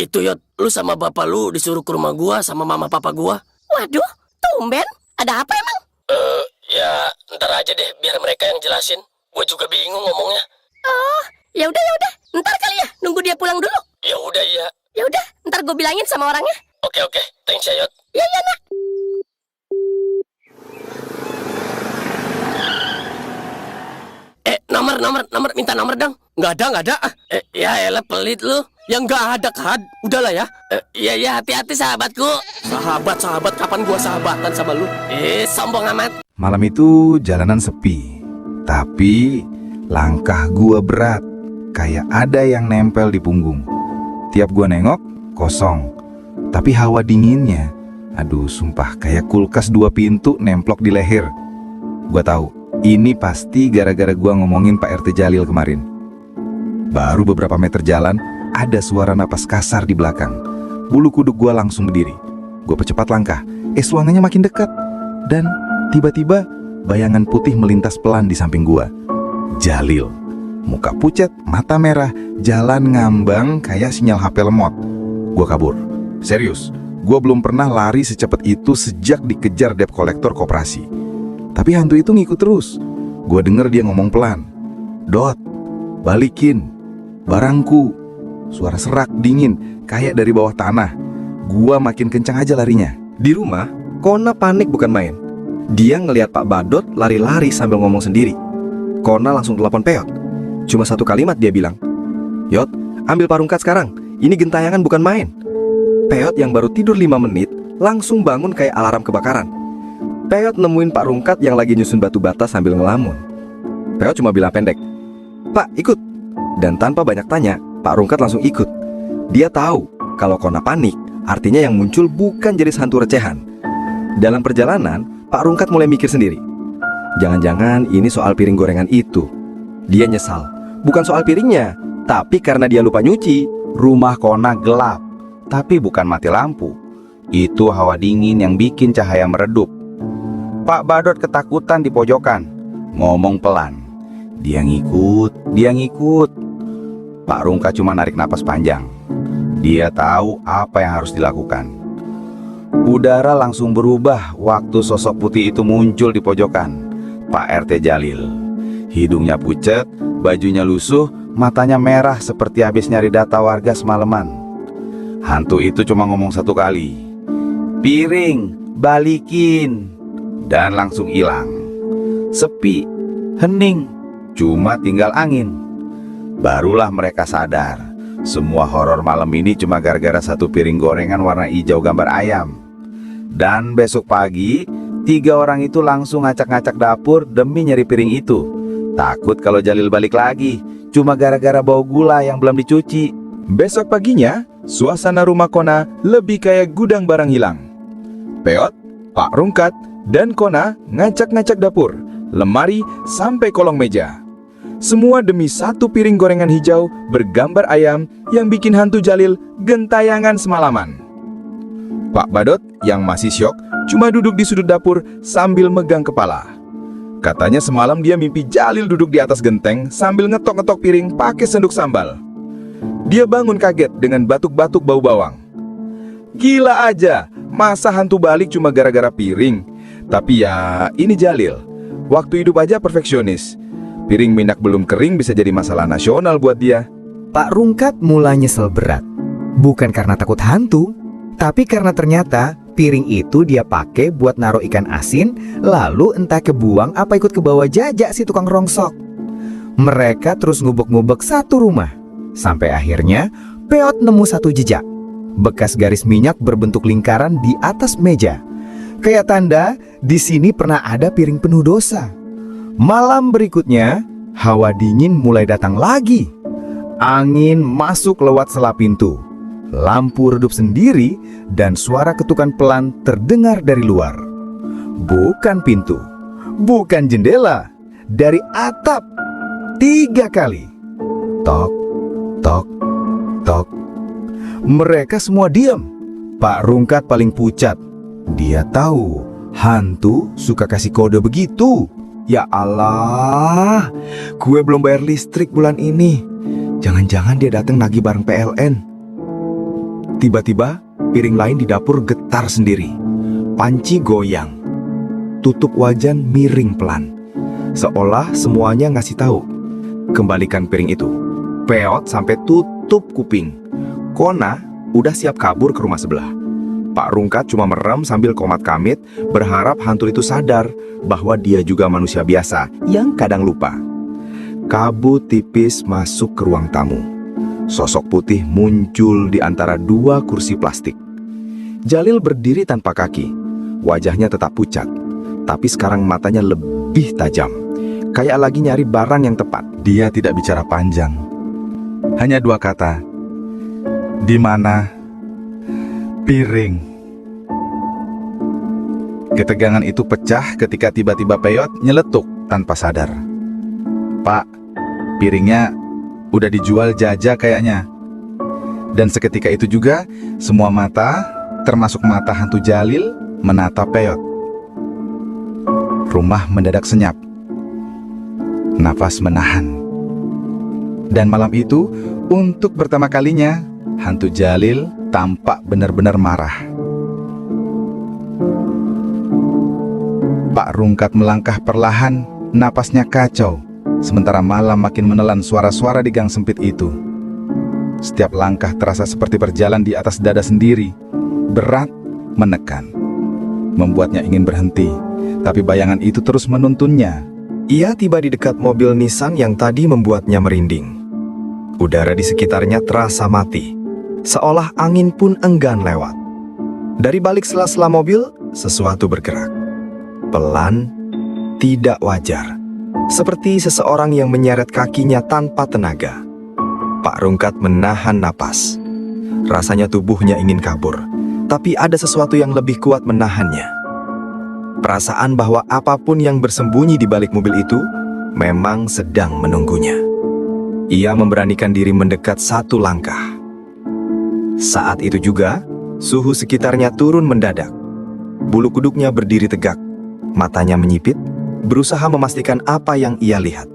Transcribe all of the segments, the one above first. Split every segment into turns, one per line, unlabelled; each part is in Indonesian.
Itu Yot, lu sama bapak lu disuruh ke rumah gua sama mama papa gua.
Waduh, tumben. Ada apa emang?
Ya ntar aja deh biar mereka yang jelasin. Gua juga bingung ngomongnya.
Oh, ya udah. Ntar kali ya, nunggu dia pulang dulu.
Ya udah iya.
Ya udah, ntar gue bilangin sama orangnya.
Oke, thanks ya Yot.
Ya, nak.
Nomor, minta nomor dong. Nggak ada. Ya elah pelit lu. Yang nggak ada kan. Udahlah ya. Iya, hati-hati sahabatku. Sahabat, kapan gua sahabatan sama lu? Sombong amat.
Malam itu jalanan sepi, tapi langkah gua berat, kayak ada yang nempel di punggung. Tiap gua nengok, kosong. Tapi hawa dinginnya, aduh sumpah kayak kulkas 2 pintu nemplok di leher. Gua tahu, ini pasti gara-gara gua ngomongin Pak RT Jalil kemarin. Baru beberapa meter jalan, ada suara napas kasar di belakang. Bulu kuduk gua langsung berdiri. Gua percepat langkah, suaranya makin dekat. Dan tiba-tiba bayangan putih melintas pelan di samping gua. Jalil, muka pucat, mata merah, jalan ngambang kayak sinyal HP lemot. Gua kabur. Serius, gua belum pernah lari secepat itu sejak dikejar debt kolektor koperasi. Tapi hantu itu ngikut terus. Gua denger dia ngomong pelan. "Dot, balikin barangku." Suara serak dingin kayak dari bawah tanah. Gua makin kencang aja larinya.
Di rumah, Kona panik bukan main. Dia ngelihat Pak Badot lari-lari sambil ngomong sendiri. Kona langsung telepon Peot. Cuma 1 kalimat dia bilang, "Yot, ambil parungkat sekarang. Ini gentayangan bukan main." Peot yang baru tidur 5 menit langsung bangun kayak alarm kebakaran. Peot nemuin Pak Rungkat yang lagi nyusun batu bata sambil ngelamun. Peot cuma bilang pendek, "Pak, ikut." Dan tanpa banyak tanya, Pak Rungkat langsung ikut. Dia tahu kalau Kona panik, artinya yang muncul bukan jadi hantu recehan. Dalam perjalanan, Pak Rungkat mulai mikir sendiri. Jangan-jangan ini soal piring gorengan itu. Dia nyesal, bukan soal piringnya, tapi karena dia lupa nyuci.
Rumah Kona gelap, tapi bukan mati lampu. Itu hawa dingin yang bikin cahaya meredup. Pak Badot ketakutan di pojokan, ngomong pelan. Dia ngikut. Pak Rungkat cuma narik napas panjang. Dia tahu apa yang harus dilakukan. Udara langsung berubah waktu sosok putih itu muncul di pojokan. Pak RT Jalil. Hidungnya pucat, bajunya lusuh, matanya merah seperti habis nyari data warga semalaman. Hantu itu cuma ngomong 1 kali, "Piring, balikin." Dan langsung hilang. Sepi, hening, cuma tinggal angin. Barulah mereka sadar, semua horor malam ini cuma gara-gara 1 piring gorengan warna hijau gambar ayam. Dan besok pagi, 3 orang itu langsung ngacak-ngacak dapur demi nyari piring itu. Takut kalau Jalil balik lagi, cuma gara-gara bau gula yang belum dicuci. Besok paginya, suasana rumah Kona lebih kayak gudang barang hilang. Peot, Pak Rungkat, dan Kona ngacak-ngacak dapur, lemari, sampai kolong meja. Semua demi 1 piring gorengan hijau bergambar ayam yang bikin hantu Jalil gentayangan semalaman. Pak Badot yang masih syok cuma duduk di sudut dapur sambil megang kepala. Katanya semalam dia mimpi Jalil duduk di atas genteng sambil ngetok-ngetok piring pakai sendok sambal. Dia bangun kaget dengan batuk-batuk bau bawang. Gila aja, masa hantu balik cuma gara-gara piring? Tapi ya, ini Jalil. Waktu hidup aja perfeksionis. Piring minyak belum kering bisa jadi masalah nasional buat dia.
Pak Rungkat mulai nyesel berat. Bukan karena takut hantu, tapi karena ternyata piring itu dia pakai buat naruh ikan asin, lalu entah kebuang apa ikut ke bawah jajak si tukang rongsok. Mereka terus ngubek-ngubek 1 rumah. Sampai akhirnya Peot nemu 1 jejak. Bekas garis minyak berbentuk lingkaran di atas meja. Kayak tanda di sini pernah ada piring penuh dosa. Malam berikutnya, hawa dingin mulai datang lagi. Angin masuk lewat sela pintu. Lampu redup sendiri dan suara ketukan pelan terdengar dari luar. Bukan pintu, bukan jendela, dari atap. 3 kali. Tok, tok, tok. Mereka semua diam. Pak Rungkat paling pucat. Dia tahu hantu suka kasih kode begitu. Ya Allah, gue belum bayar listrik bulan ini. Jangan-jangan dia datang nagih bareng PLN.
Tiba-tiba, piring lain di dapur getar sendiri. Panci goyang. Tutup wajan miring pelan. Seolah semuanya ngasih tahu. Kembalikan piring itu. Peot sampai tutup kuping. Kona udah siap kabur ke rumah sebelah. Pak Rungkat cuma merem sambil komat kamit, berharap hantu itu sadar bahwa dia juga manusia biasa yang kadang lupa. Kabut tipis masuk ke ruang tamu. Sosok putih muncul di antara dua kursi plastik. Jalil berdiri tanpa kaki. Wajahnya tetap pucat, tapi sekarang matanya lebih tajam. Kayak lagi nyari barang yang tepat. Dia tidak bicara panjang. Hanya dua kata. Di mana piring? Ketegangan itu pecah ketika tiba-tiba Peot nyeletuk tanpa sadar. Pak, piringnya udah dijual Jaja kayaknya. Dan seketika itu juga, semua mata, termasuk mata hantu Jalil, menatap Peot. Rumah mendadak senyap. Nafas menahan. Dan malam itu, untuk pertama kalinya, hantu Jalil tampak benar-benar marah. Pak Rungkat melangkah perlahan, napasnya kacau. Sementara malam makin menelan suara-suara di gang sempit itu. Setiap langkah terasa seperti berjalan di atas dada sendiri. Berat, menekan. Membuatnya ingin berhenti, tapi bayangan itu terus menuntunnya.
Ia tiba di dekat mobil Nissan yang tadi membuatnya merinding. Udara di sekitarnya terasa mati, seolah angin pun enggan lewat. Dari balik sela-sela mobil, sesuatu bergerak. Pelan, tidak wajar. Seperti seseorang yang menyeret kakinya tanpa tenaga. Pak Rungkat menahan napas. Rasanya tubuhnya ingin kabur, tapi ada sesuatu yang lebih kuat menahannya. Perasaan bahwa apapun yang bersembunyi di balik mobil itu memang sedang menunggunya. Ia memberanikan diri mendekat satu langkah. Saat itu juga, suhu sekitarnya turun mendadak. Bulu kuduknya berdiri tegak, matanya menyipit, berusaha memastikan apa yang ia lihat.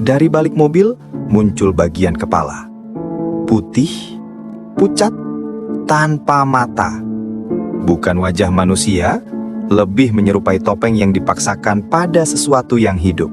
Dari balik mobil muncul bagian kepala. Putih, pucat, tanpa mata. Bukan wajah manusia, lebih menyerupai topeng yang dipaksakan pada sesuatu yang hidup.